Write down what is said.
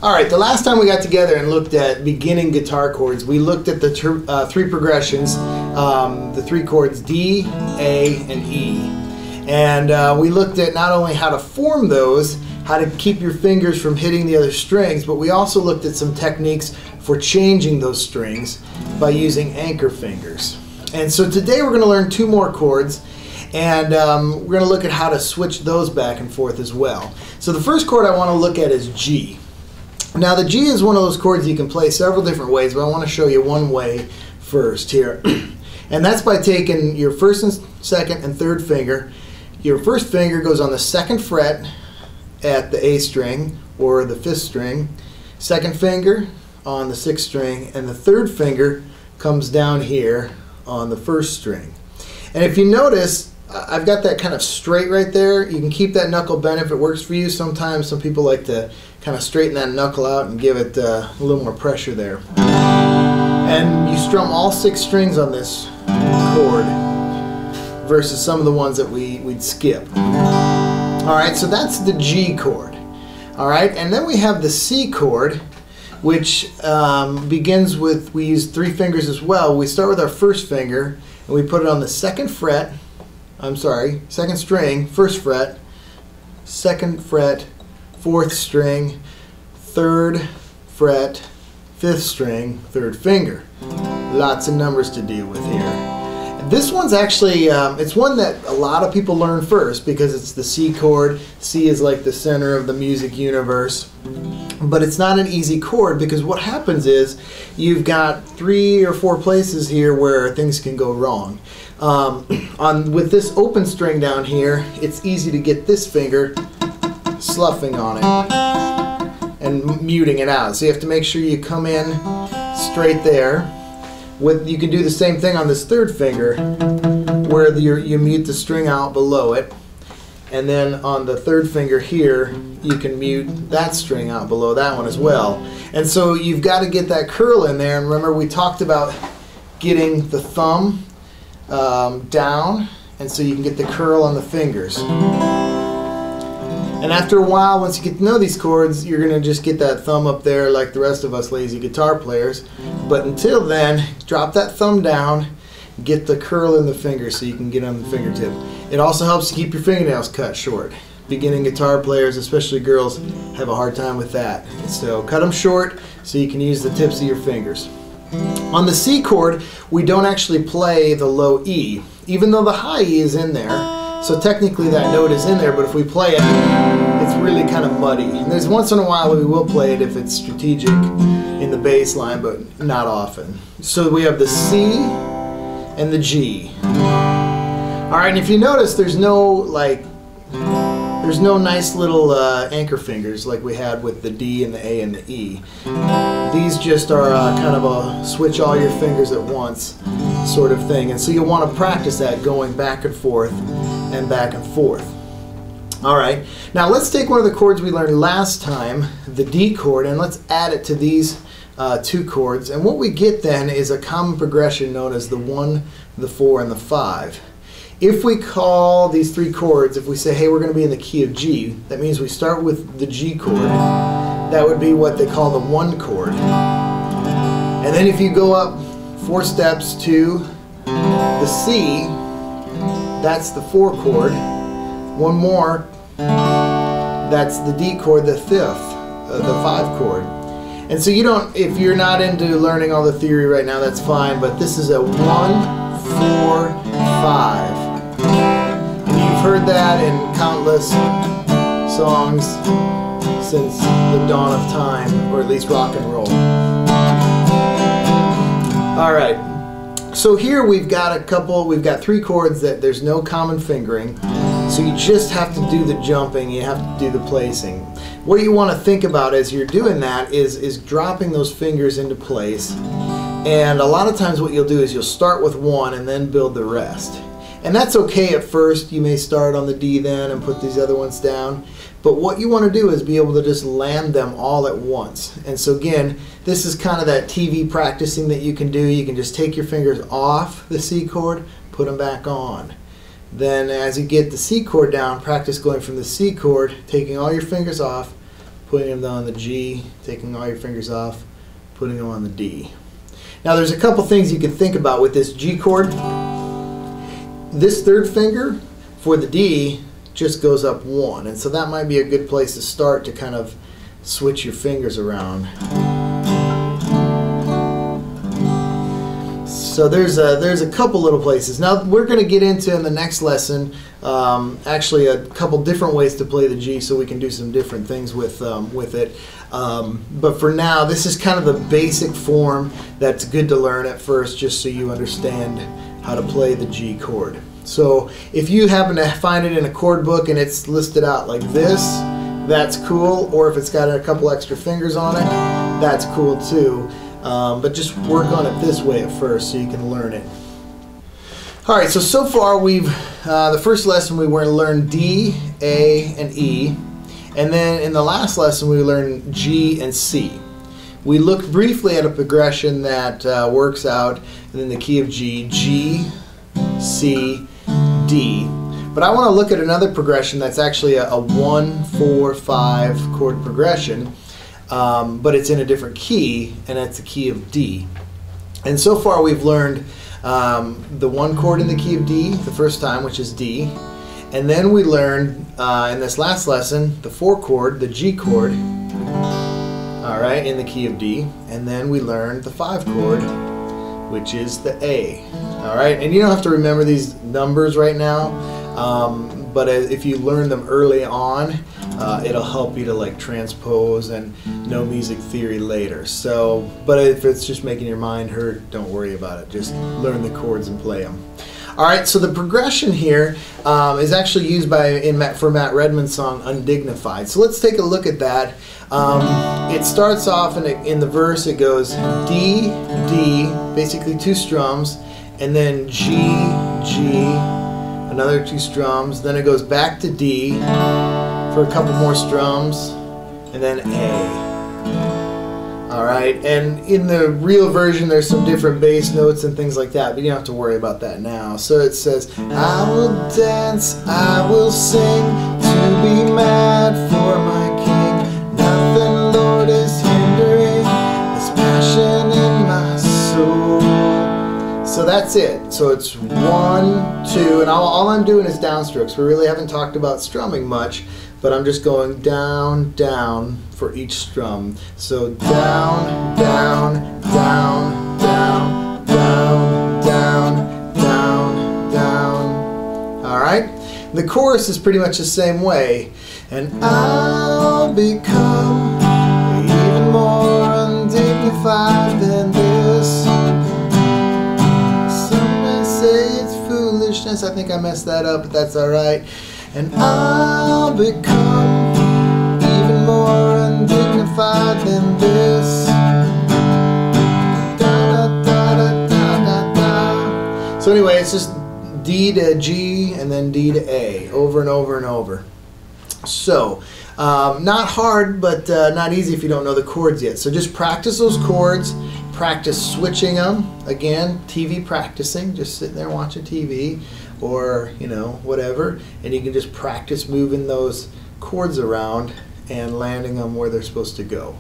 Alright, the last time we got together and looked at beginning guitar chords, we looked at the three progressions, the three chords D, A, and E. And we looked at not only how to form those, how to keep your fingers from hitting the other strings, but we also looked at some techniques for changing those strings by using anchor fingers. And so today we're going to learn two more chords, and we're going to look at how to switch those back and forth as well. So the first chord I want to look at is G. Now the G is one of those chords you can play several different ways, but I want to show you one way first here. And that's by taking your first and second and third finger. Your first finger goes on the second fret at the A string or the fifth string, second finger on the sixth string, and the third finger comes down here on the first string. And if you notice, I've got that kind of straight right there. You can keep that knuckle bent if it works for you. Sometimes some people like to kind of straighten that knuckle out and give it a little more pressure there. And you strum all 6 strings on this chord versus some of the ones that we'd skip. Alright, so that's the G chord. Alright, and then we have the C chord, which begins with, we use 3 fingers as well. We start with our first finger and we put it on the second fret, second string, first fret, second fret, fourth string, third fret, fifth string, third finger. Lots of numbers to deal with here. This one's actually, it's one that a lot of people learn first because it's the C chord. C is like the center of the music universe. But it's not an easy chord because what happens is you've got 3 or 4 places here where things can go wrong. With this open string down here, it's easy to get this finger sloughing on it and muting it out. So you have to make sure you come in straight there. You can do the same thing on this third finger where you mute the string out below it, and then on the third finger here you can mute that string out below that one as well. And so you've got to get that curl in there, and remember we talked about getting the thumb down, and so you can get the curl on the fingers. And after a while, once you get to know these chords, you're going to just get that thumb up there like the rest of us lazy guitar players. But until then, drop that thumb down, get the curl in the finger so you can get on the fingertip. It also helps to keep your fingernails cut short. Beginning guitar players, especially girls, have a hard time with that. So cut them short so you can use the tips of your fingers. On the C chord, we don't actually play the low E, even though the high E is in there. So technically that note is in there, but if we play it, it's really kind of muddy. And there's once in a while we will play it if it's strategic in the bass line, but not often. So we have the C and the G. Alright, and if you notice, there's no nice little anchor fingers like we had with the D and the A and the E. These just are kind of a switch all your fingers at once sort of thing. And so you'll want to practice that going back and forth and back and forth. Alright, now let's take one of the chords we learned last time, the D chord, and let's add it to these 2 chords. And what we get then is a common progression known as the 1, the 4, and the 5. If we call these 3 chords, if we say, hey, we're going to be in the key of G, that means we start with the G chord. That would be what they call the 1 chord. And then if you go up 4 steps to the C, that's the 4 chord. One more, that's the D chord, the 5th, the 5 chord. And so you don't, if you're not into learning all the theory right now, that's fine, but this is a 1, 4, 5. And you've heard that in countless songs since the dawn of time, or at least rock and roll. Alright, so here we've got 3 chords that there's no common fingering, so you just have to do the jumping, you have to do the placing. What you want to think about as you're doing that is dropping those fingers into place, and a lot of times what you'll do is you'll start with 1 and then build the rest. And that's okay at first. You may start on the D then and put these other ones down. But what you want to do is be able to just land them all at once. And so again, this is kind of that TV practicing that you can do. You can just take your fingers off the C chord, put them back on. Then as you get the C chord down, practice going from the C chord, taking all your fingers off, putting them down on the G, taking all your fingers off, putting them on the D. Now there's a couple things you can think about with this G chord. This third finger for the D just goes up one, and so that might be a good place to start to kind of switch your fingers around. So there's a couple little places. Now we're going to get into in the next lesson actually a couple different ways to play the G, so we can do some different things with it. But for now, this is kind of the basic form that's good to learn at first, just so you understand how to play the G chord. So if you happen to find it in a chord book and it's listed out like this, that's cool. Or if it's got a couple extra fingers on it, that's cool too. But just work on it this way at first so you can learn it. Alright, so far we've, the first lesson we learned D, A, and E. And then in the last lesson we learned G and C. We looked briefly at a progression that works out in the key of G, G, C, D. But I want to look at another progression that's actually a 1-4-5 chord progression. But it's in a different key, and that's the key of D. And so far we've learned the one chord in the key of D the first time, which is D. And then we learned in this last lesson the 4 chord, the G chord, alright, in the key of D. And then we learned the 5 chord, which is the A. Alright, and you don't have to remember these numbers right now, but if you learn them early on, it'll help you to like transpose and know music theory later. So, but if it's just making your mind hurt, don't worry about it. Just learn the chords and play them. Alright, so the progression here is actually used for Matt Redman's song Undignified. So let's take a look at that. It starts off in the verse, it goes D, D, basically 2 strums, and then G, G, another 2 strums, then it goes back to D for a couple more strums, and then A. Alright, and in the real version there's some different bass notes and things like that, but you don't have to worry about that now. So it says, I will dance, I will sing, to be mad for my King. Nothing, Lord, is hindering this passion in my soul. So that's it. So it's 1, 2, and all I'm doing is downstrokes. We really haven't talked about strumming much, but I'm just going down, down for each strum. So down, down, down, down, down, down, down, down. Alright? The chorus is pretty much the same way. And I'll become even more undignified than this. Some may say it's foolishness. I think I messed that up, but that's alright. And I'll become even more undignified than this. Da, da, da, da, da, da. So anyway, it's just D to G and then D to A, over and over and over. So, not hard, but not easy if you don't know the chords yet. So just practice those chords, practice switching them. Again, TV practicing, just sitting there watching TV, or you know, whatever, and you can just practice moving those chords around and landing them where they're supposed to go.